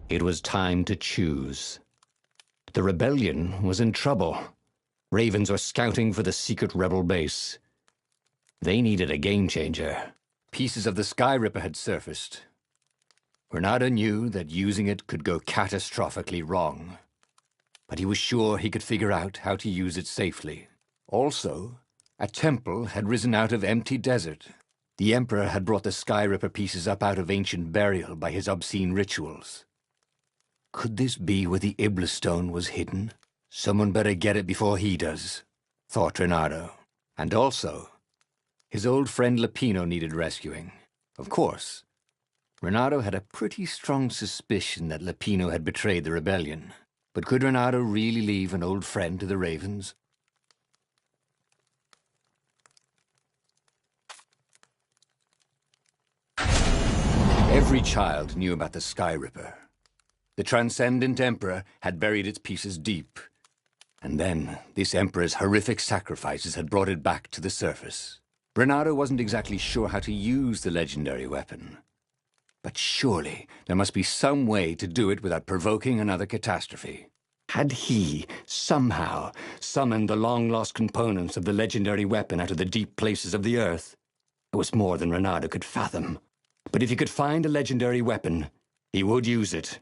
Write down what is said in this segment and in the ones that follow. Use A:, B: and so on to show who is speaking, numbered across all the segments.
A: It was time to choose. The rebellion was in trouble. Ravens were scouting for the secret rebel base. They needed a game-changer. Pieces of the Sky Ripper had surfaced. Renato knew that using it could go catastrophically wrong, but he was sure he could figure out how to use it safely. Also, a temple had risen out of empty desert. The Emperor had brought the Sky Ripper pieces up out of ancient burial by his obscene rituals. Could this be where the Iblis stone was hidden? Someone better get it before he does, thought Renato. And also, his old friend Lupino needed rescuing. Of course, Renato had a pretty strong suspicion that Lupino had betrayed the rebellion. But could Renato really leave an old friend to the Ravens? Every child knew about the Sky Ripper. The Transcendent Emperor had buried its pieces deep. And then, this Emperor's horrific sacrifices had brought it back to the surface. Renato wasn't exactly sure how to use the legendary weapon. But surely there must be some way to do it without provoking another catastrophe. Had he, somehow, summoned the long-lost components of the legendary weapon out of the deep places of the earth? It was more than Renato could fathom. But if he could find a legendary weapon, he would use it.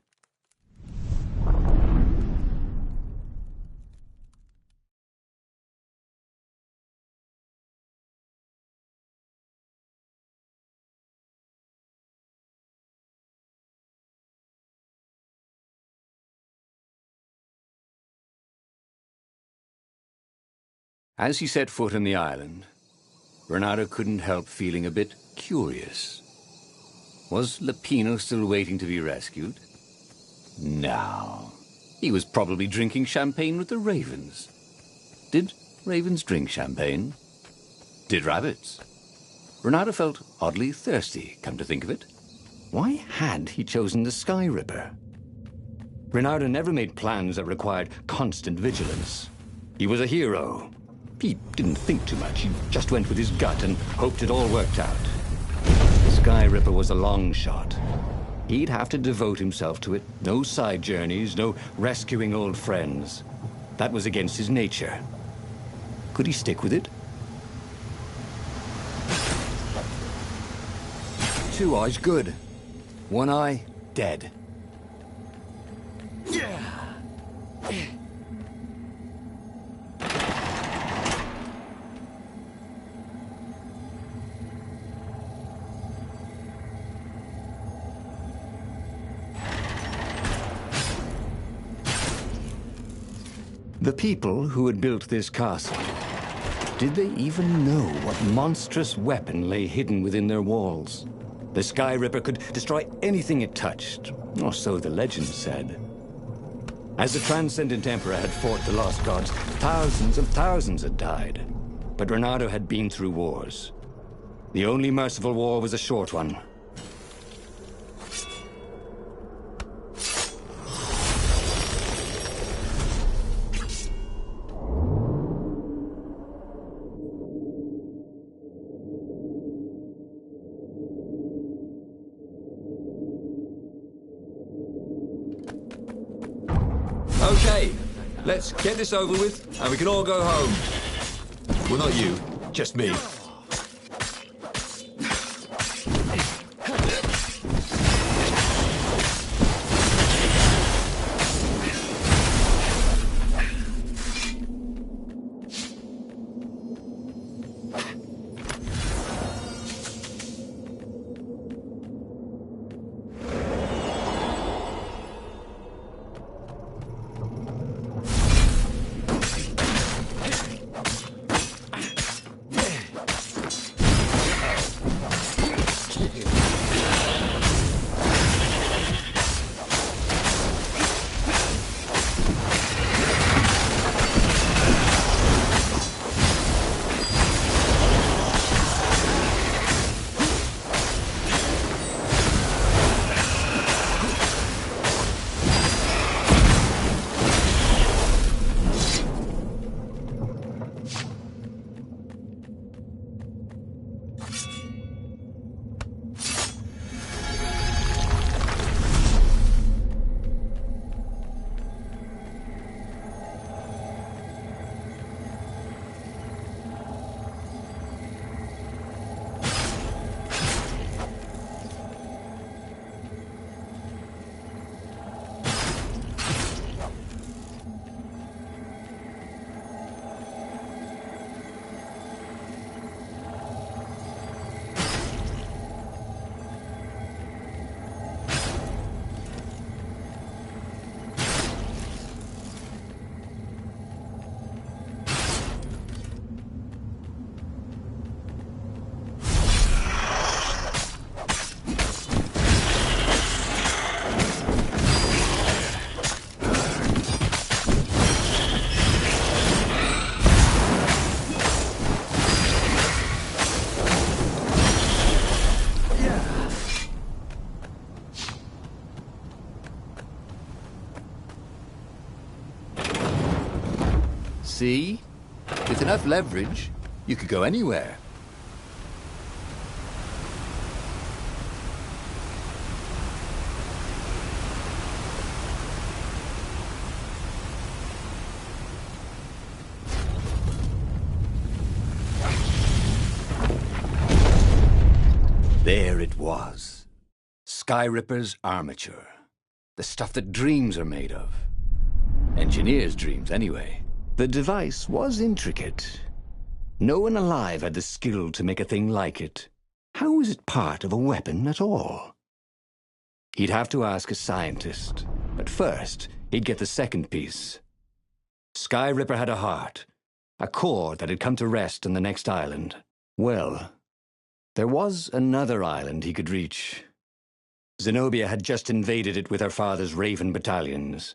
A: As he set foot on the island, Renato couldn't help feeling a bit curious. Was Lupino still waiting to be rescued? No. He was probably drinking champagne with the ravens. Did ravens drink champagne? Did rabbits? Renato felt oddly thirsty, come to think of it. Why had he chosen the Sky Ripper? Renato never made plans that required constant vigilance. He was a hero. He didn't think too much. He just went with his gut and hoped it all worked out. The Sky Ripper was a long shot. He'd have to devote himself to it. No side journeys, no rescuing old friends. That was against his nature. Could he stick with it? 2 eyes good. 1 eye dead. The people who had built this castle, did they even know what monstrous weapon lay hidden within their walls? The Sky Ripper could destroy anything it touched, or so the legend said. As the Transcendent Emperor had fought the lost gods, thousands and thousands had died. But Renato had been through wars. The only merciful war was a short one.
B: Okay, let's get this over with, and we can all go home. Well, not you, just me. See? With enough leverage, you could go anywhere. There it was. Skyripper's armature. The stuff that dreams are made of. Engineers' dreams, anyway.
A: The device was intricate. No one alive had the skill to make a thing like it. How was it part of a weapon at all? He'd have to ask a scientist. But first, he'd get the second piece. Skyripper had a heart, a core that had come to rest on the next island. Well, there was another island he could reach. Zenobia had just invaded it with her father's Raven battalions.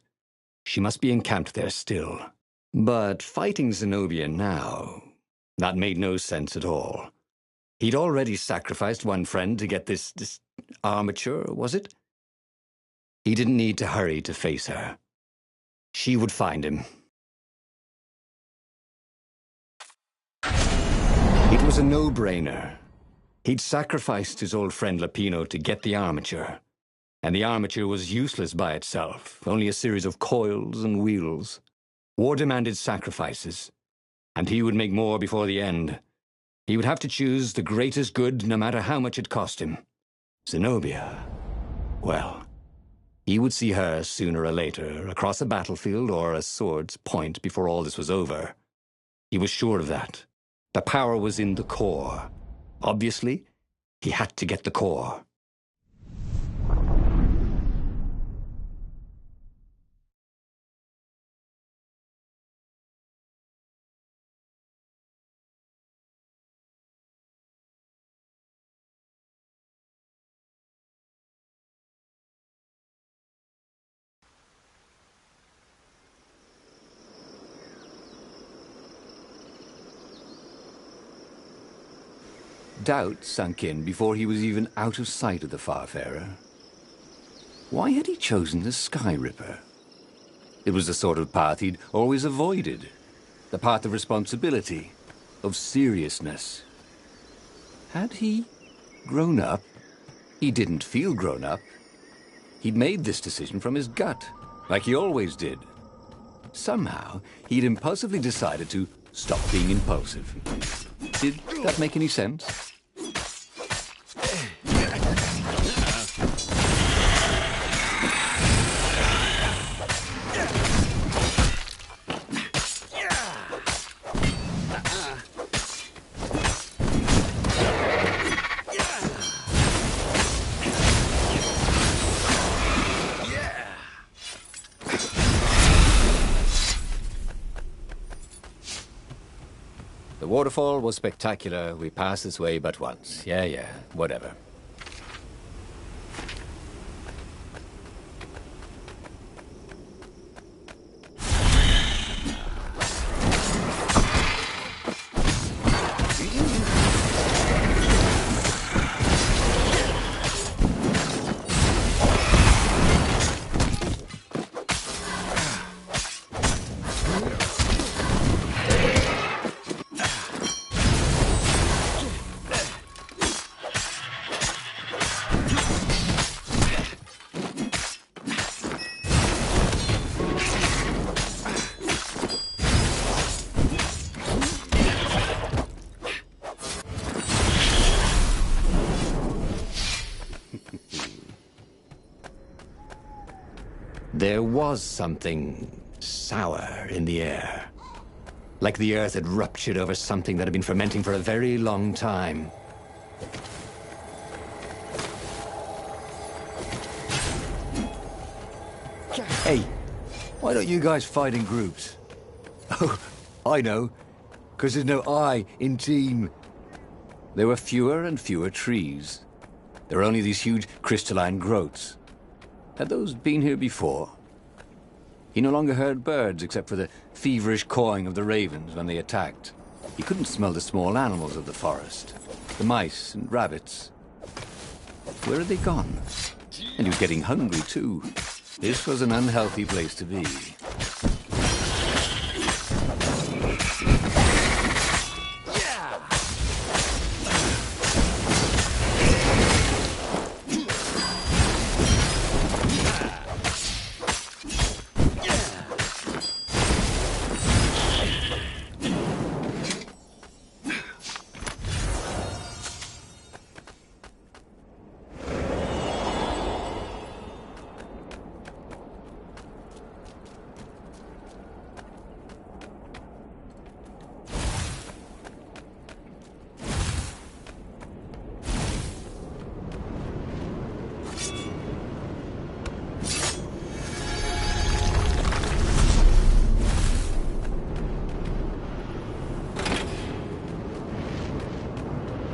A: She must be encamped there still. But fighting Zenobia now, that made no sense at all. He'd already sacrificed one friend to get this armature, was it? He didn't need to hurry to face her. She would find him. It was a no-brainer. He'd sacrificed his old friend Lapino to get the armature. And the armature was useless by itself, only a series of coils and wheels. War demanded sacrifices, and he would make more before the end. He would have to choose the greatest good no matter how much it cost him. Zenobia. Well, he would see her sooner or later, across a battlefield or a sword's point before all this was over. He was sure of that. The power was in the core. Obviously, he had to get the core.
B: Doubt sunk in before he was even out of sight of the Farfarer. Why had he chosen the Skyripper? It was the sort of path he'd always avoided. The path of responsibility, of seriousness. Had he grown up? He didn't feel grown up. He'd made this decision from his gut, like he always did. Somehow, he'd impulsively decided to stop being impulsive. Did that make any sense? The waterfall was spectacular. We passed this way but once. Yeah, whatever.
A: There was something sour in the air. Like the earth had ruptured over something that had been fermenting for a very long time.
B: Hey, why don't you guys fight in groups? Oh, I know. Because there's no I in team. There were fewer and fewer trees. There were only these huge crystalline growths. Had those been here before? He no longer heard birds except for the feverish cawing of the ravens when they attacked. He couldn't smell the small animals of the forest. The mice and rabbits. Where had they gone? And he was getting hungry too. This was an unhealthy place to be.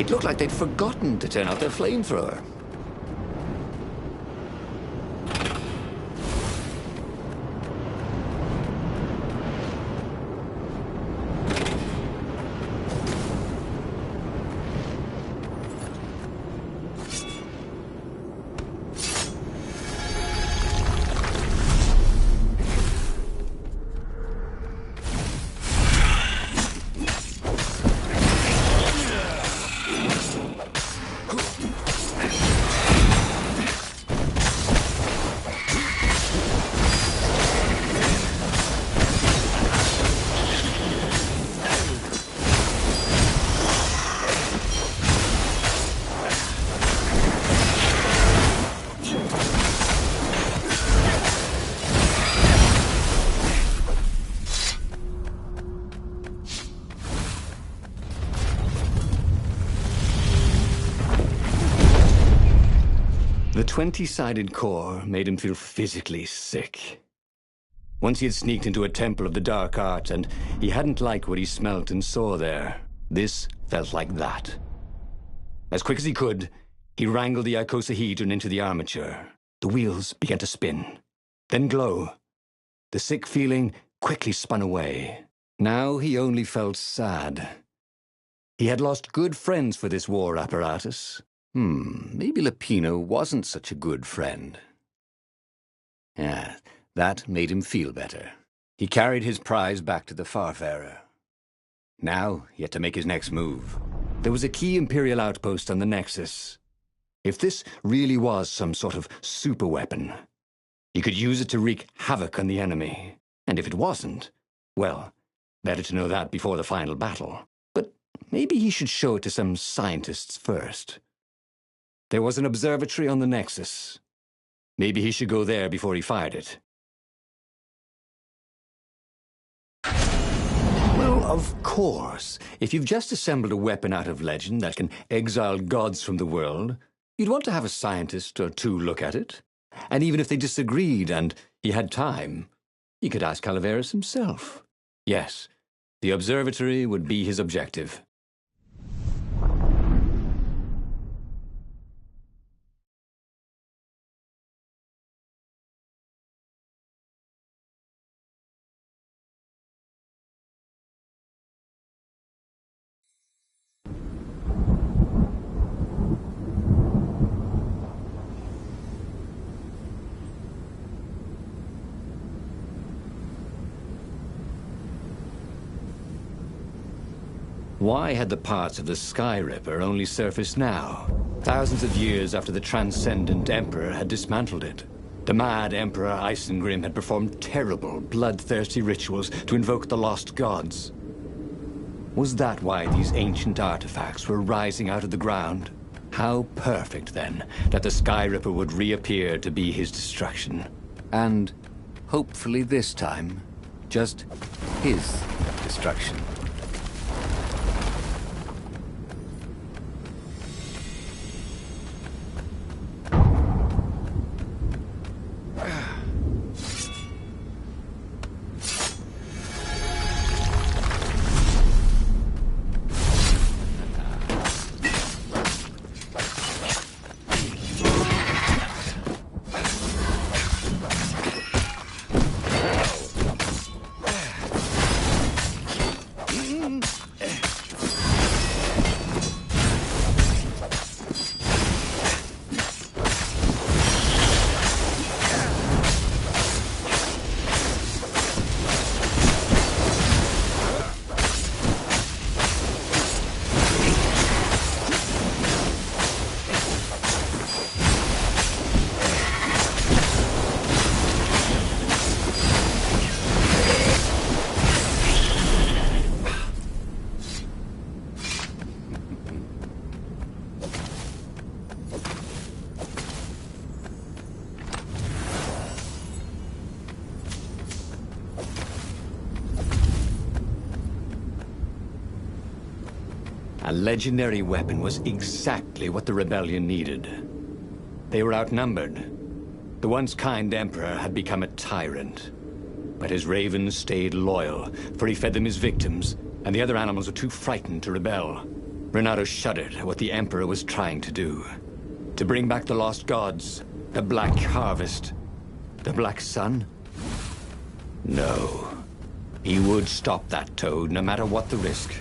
A: It looked like they'd forgotten to turn out their flamethrower. The 20-sided core made him feel physically sick. Once he had sneaked into a temple of the dark art, and he hadn't liked what he smelt and saw there. This felt like that. As quick as he could, he wrangled the icosahedron into the armature. The wheels began to spin, then glow. The sick feeling quickly spun away. Now he only felt sad. He had lost good friends for this war apparatus. Maybe Lapino wasn't such a good friend. Yeah, that made him feel better. He carried his prize back to the Farfarer. Now he had to make his next move. There was a key Imperial outpost on the Nexus. If this really was some sort of superweapon, he could use it to wreak havoc on the enemy. And if it wasn't, well, better to know that before the final battle. But maybe he should show it to some scientists first. There was an observatory on the Nexus. Maybe he should go there before he fired it. Well, of course. If you've just assembled a weapon out of legend that can exile gods from the world, you'd want to have a scientist or two look at it. And even if they disagreed and he had time, he could ask Calaveras himself. Yes, the observatory would be his objective. Why had the parts of the Sky Ripper only surfaced now, thousands of years after the Transcendent Emperor had dismantled it? The mad Emperor Isengrim had performed terrible, bloodthirsty rituals to invoke the lost gods. Was that why these ancient artifacts were rising out of the ground? How perfect, then, that the Sky Ripper would reappear to be his destruction. And, hopefully this time, just his destruction. A legendary weapon was exactly what the rebellion needed. They were outnumbered. The once kind emperor had become a tyrant. But his ravens stayed loyal, for he fed them his victims, and the other animals were too frightened to rebel. Renato shuddered at what the Emperor was trying to do. To bring back the lost gods, the Black Harvest, the Black Sun? No. He would stop that toad, no matter what the risk.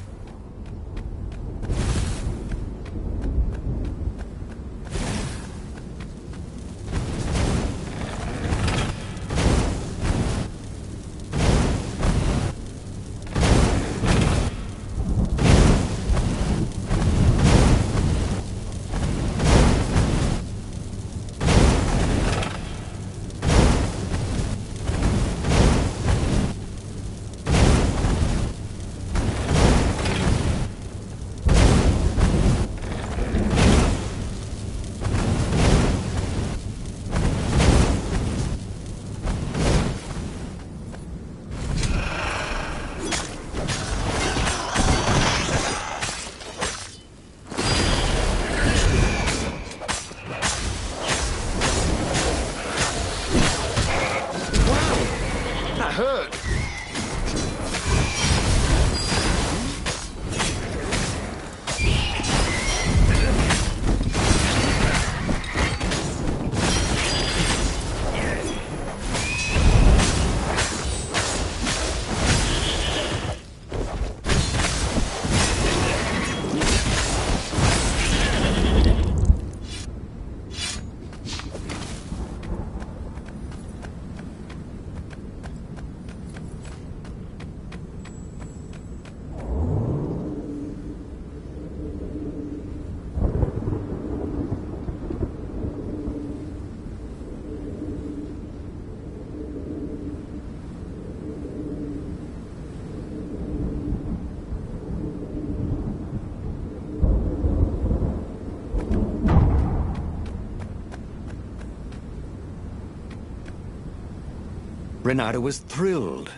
A: Renato was thrilled.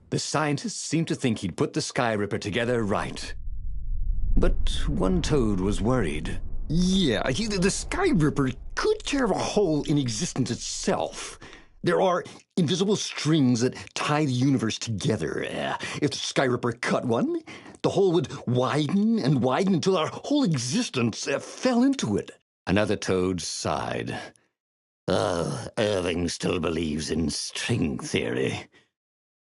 A: The scientists seemed to think he'd put the Sky Ripper together right. But one toad was worried.
C: Yeah, the Sky Ripper could tear a hole in existence itself. There are invisible strings that tie the universe together. If the Sky Ripper cut one, the hole would widen and widen until our whole existence fell into it.
A: Another toad sighed. Irving still believes in string theory.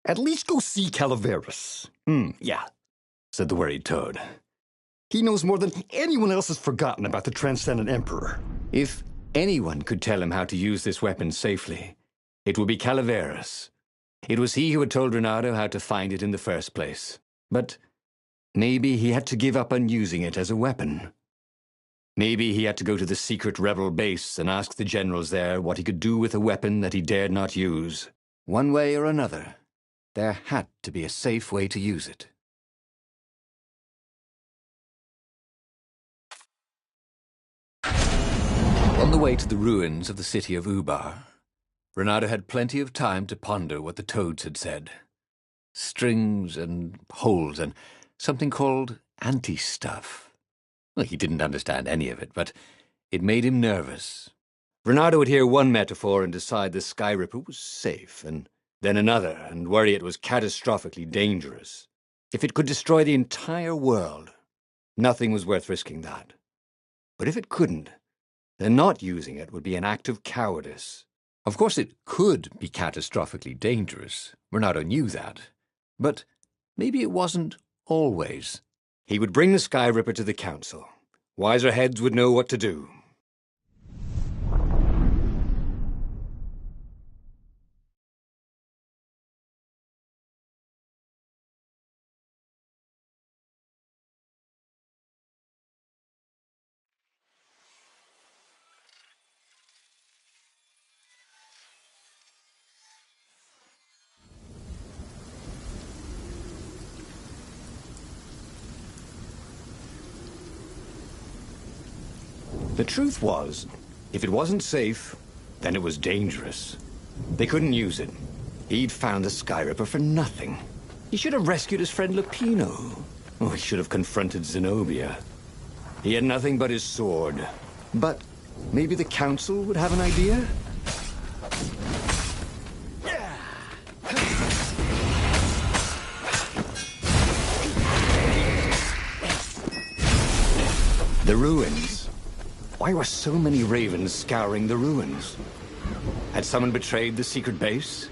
C: At least go see Calaveras.
A: Yeah, said the worried toad.
C: He knows more than anyone else has forgotten about the Transcendent Emperor.
A: If anyone could tell him how to use this weapon safely, it would be Calaveras. It was he who had told Renato how to find it in the first place. But maybe he had to give up on using it as a weapon. Maybe he had to go to the secret rebel base and ask the generals there what he could do with a weapon that he dared not use. One way or another, there had to be a safe way to use it. On the way to the ruins of the city of Ubar, Renato had plenty of time to ponder what the toads had said. Strings and holes and something called anti-stuff. Well, he didn't understand any of it, but it made him nervous. Renato would hear one metaphor and decide the Sky Ripper was safe, and then another, and worry it was catastrophically dangerous. If it could destroy the entire world, nothing was worth risking that. But if it couldn't, then not using it would be an act of cowardice. Of course, it could be catastrophically dangerous. Renato knew that. But maybe it wasn't always. He would bring the Sky Ripper to the council. Wiser heads would know what to do. The truth was, if it wasn't safe, then it was dangerous. They couldn't use it. He'd found the Sky Ripper for nothing. He should have rescued his friend Lupino. Oh, he should have confronted Zenobia. He had nothing but his sword. But maybe the council would have an idea? The ruins. Why were so many ravens scouring the ruins? Had someone betrayed the secret base?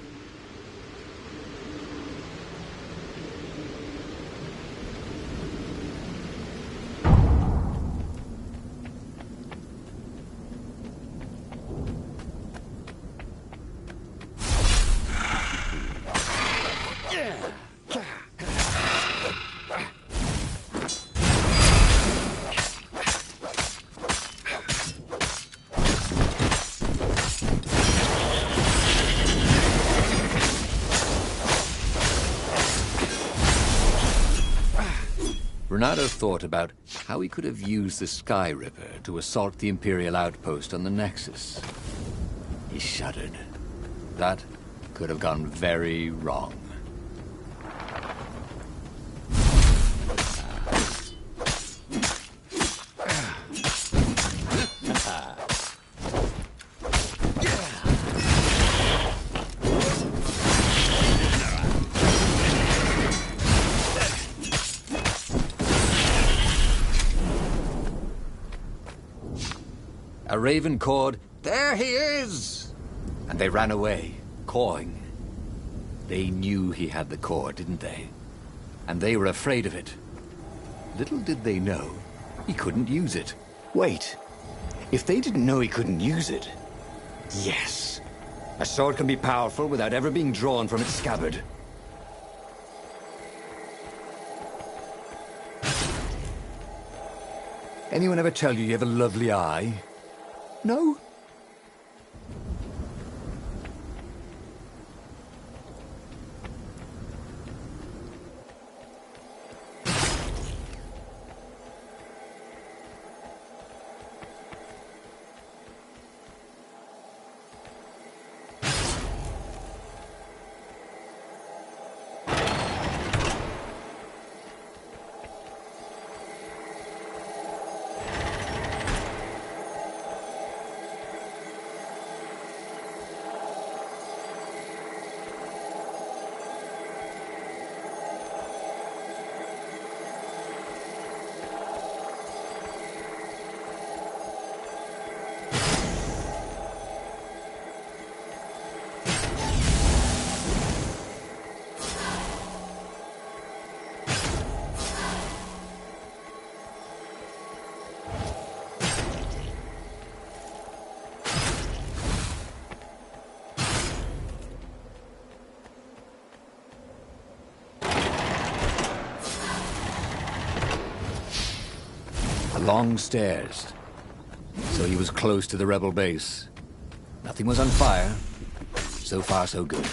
B: Renato thought about how he could have used the Sky Ripper to assault the Imperial outpost on the Nexus. He shuddered. That could have gone very wrong. A raven cawed, "There he is!" And they ran away, cawing. They knew he had the core, didn't they? And they were afraid of it. Little did they know, he couldn't use it.
A: Wait. If they didn't know he couldn't use it... Yes. A sword can be powerful without ever being drawn from its scabbard.
B: Anyone ever tell you have a lovely eye? No? Long stairs. So he was close to the rebel base. Nothing was on fire. So far, so good.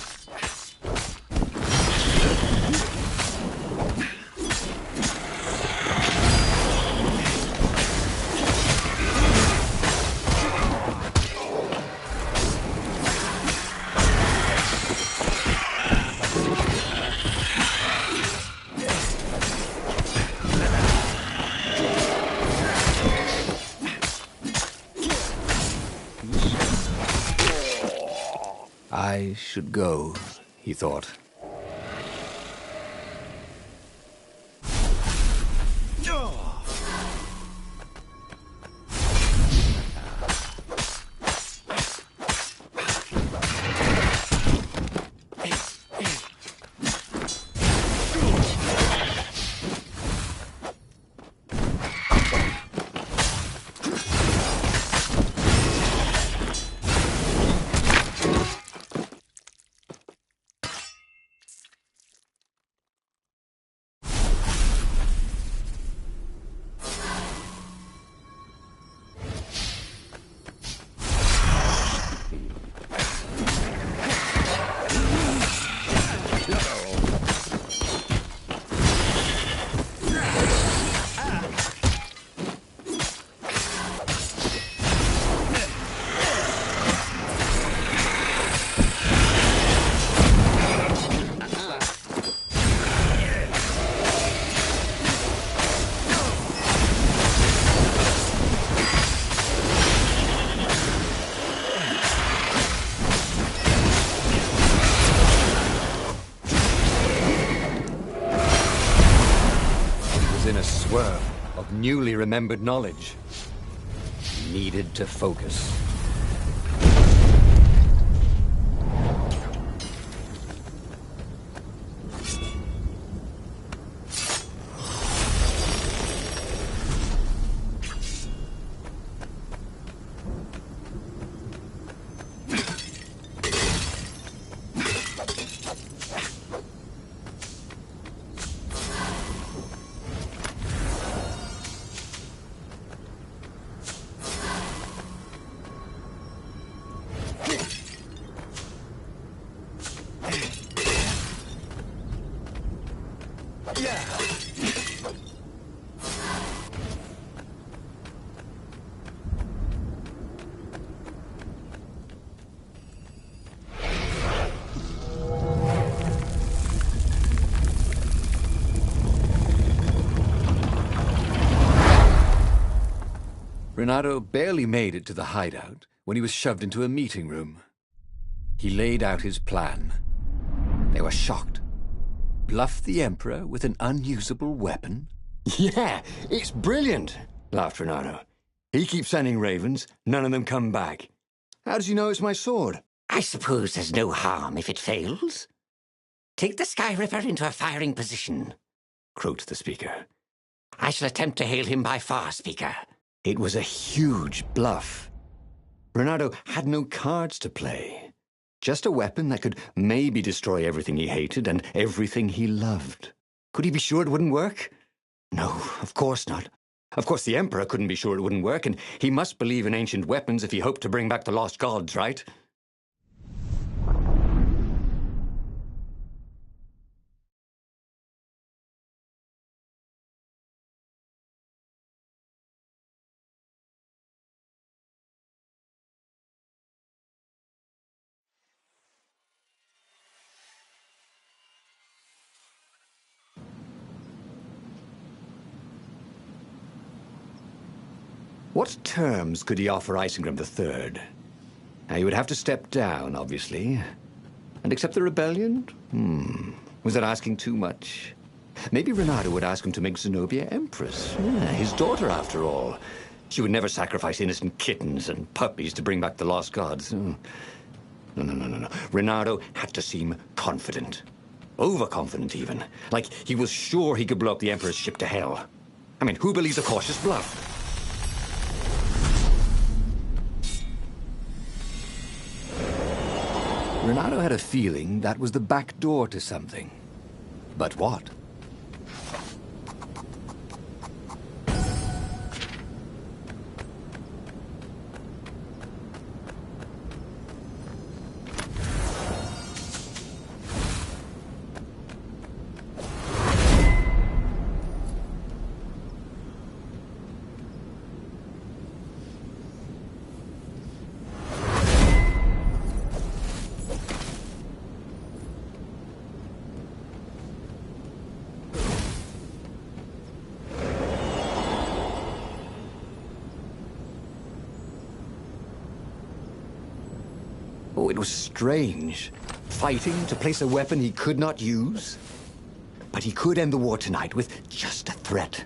B: I should go, he thought. of newly remembered knowledge. He needed to focus. Renato barely made it to the hideout when he was shoved into a meeting room. He laid out his plan. They were shocked. Bluff the Emperor with an unusable weapon?
C: Yeah, it's brilliant, laughed Renato. He keeps sending ravens, none of them come back. How does he know it's my sword?
D: I suppose there's no harm if it fails. Take the Sky Ripper into a firing position,
C: croaked the speaker.
D: I shall attempt to hail him by far, Speaker.
C: It was a huge bluff. Renato had no cards to play. Just a weapon that could maybe destroy everything he hated and everything he loved. Could he be sure it wouldn't work? No, of course not. Of course the Emperor couldn't be sure it wouldn't work, and he must believe in ancient weapons if he hoped to bring back the lost gods, right? What terms could he offer Isengram III? Now, he would have to step down, obviously. And accept the rebellion? Was that asking too much? Maybe Renato would ask him to make Zenobia Empress. Yeah, his daughter, after all. She would never sacrifice innocent kittens and puppies to bring back the lost gods. No. Renato had to seem confident. Overconfident, even. Like he was sure he could blow up the Emperor's ship to hell. I mean, who believes a cautious bluff?
B: Renato had a feeling that was the back door to something. But what?
C: Oh, it was strange. Fighting to place a weapon he could not use. But he could end the war tonight with just a threat.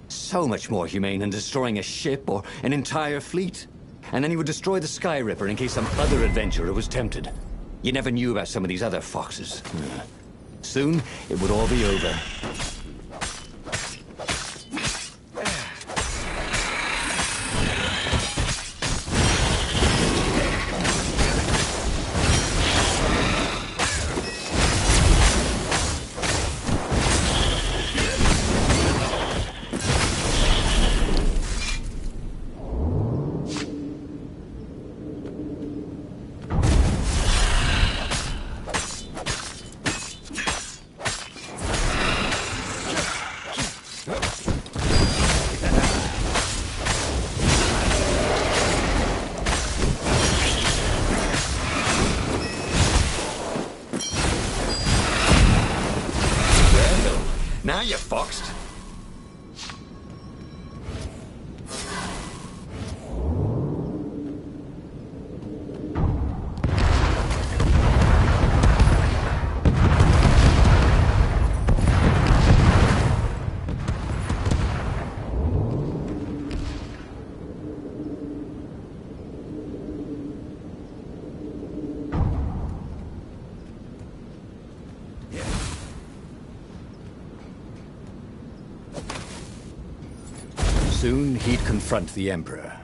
C: So much more humane than destroying a ship or an entire fleet. And then he would destroy the Sky Ripper in case some other adventurer was tempted. You never knew about some of these other foxes. Soon, it would all be over. Now you're foxed.
B: Soon he'd confront the Emperor.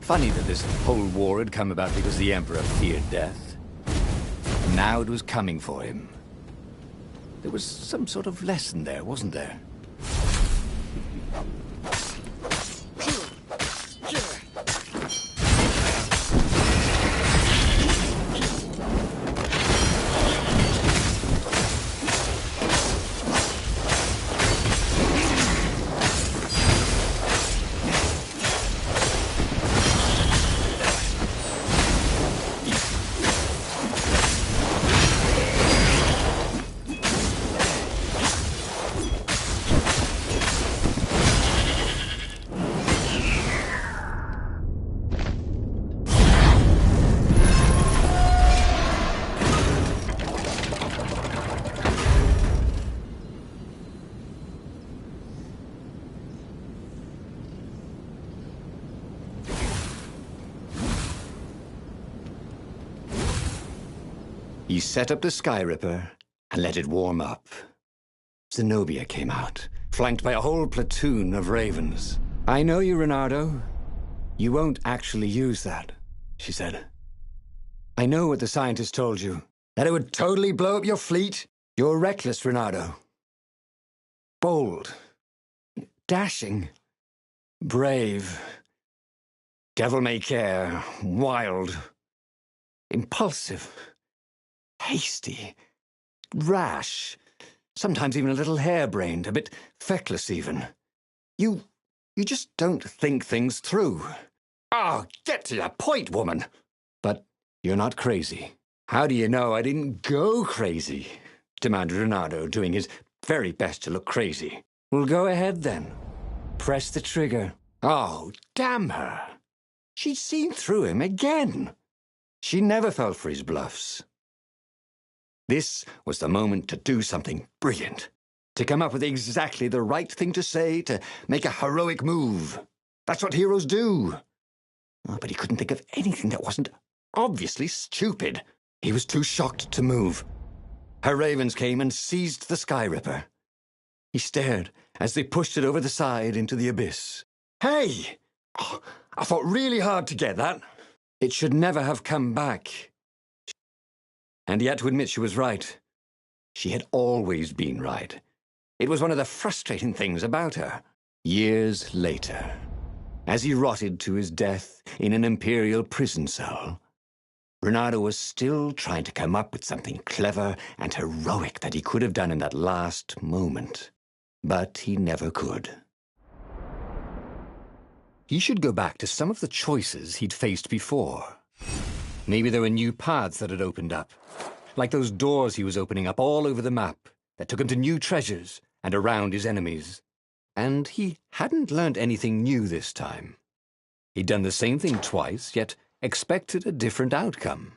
B: Funny that this whole war had come about because the Emperor feared death. Now it was coming for him. There was some sort of lesson there, wasn't there?
A: He set up the Sky Ripper and let it warm up. Zenobia came out, flanked by a whole platoon of ravens. "I know you, Renardo. You won't actually use that," she said. "I know what the scientists told you, that it would totally blow up your fleet. You're reckless, Renardo. Bold, dashing, brave, devil-may-care, wild, impulsive, hasty, rash, sometimes even a little harebrained, a bit feckless even. You just don't think things through. Oh, get to the point, woman. But you're not crazy." "How do you know I didn't go crazy?" demanded Renato, doing his very best to look crazy. "Well, go ahead then. Press the trigger." Oh, damn her. She'd seen through him again. She never fell for his bluffs. This was the moment to do something brilliant, to come up with exactly the right thing to say, to make a heroic move. That's what heroes do. Oh, but he couldn't think of anything that wasn't obviously stupid. He was too shocked to move. Her ravens came and seized the Sky Ripper. He stared as they pushed it over the side into the abyss. "Hey! Oh, I fought really hard to get that. It should never have come back." And he had to admit she was right. She had always been right. It was one of the frustrating things about her. Years later, as he rotted to his death in an Imperial prison cell, Renato was still trying to come up with something clever and heroic that he could have done in that last moment. But he never could. He should go back to some of the choices he'd faced before. Maybe there were new paths that had opened up, like those doors he was opening up all over the map that took him to new treasures and around his enemies. And he hadn't learned anything new this time. He'd done the same thing twice, yet expected a different outcome.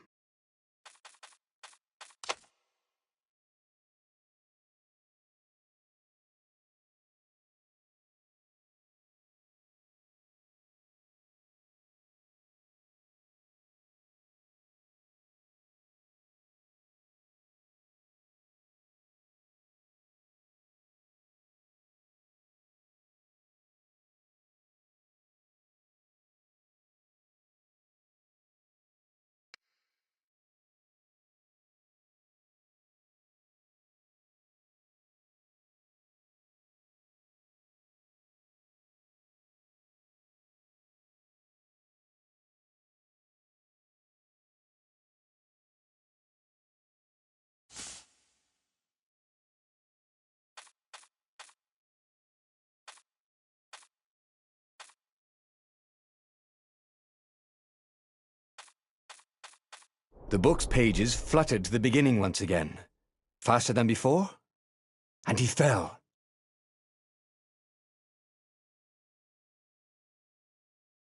A: The book's pages fluttered to the beginning once again, faster than before, and he fell.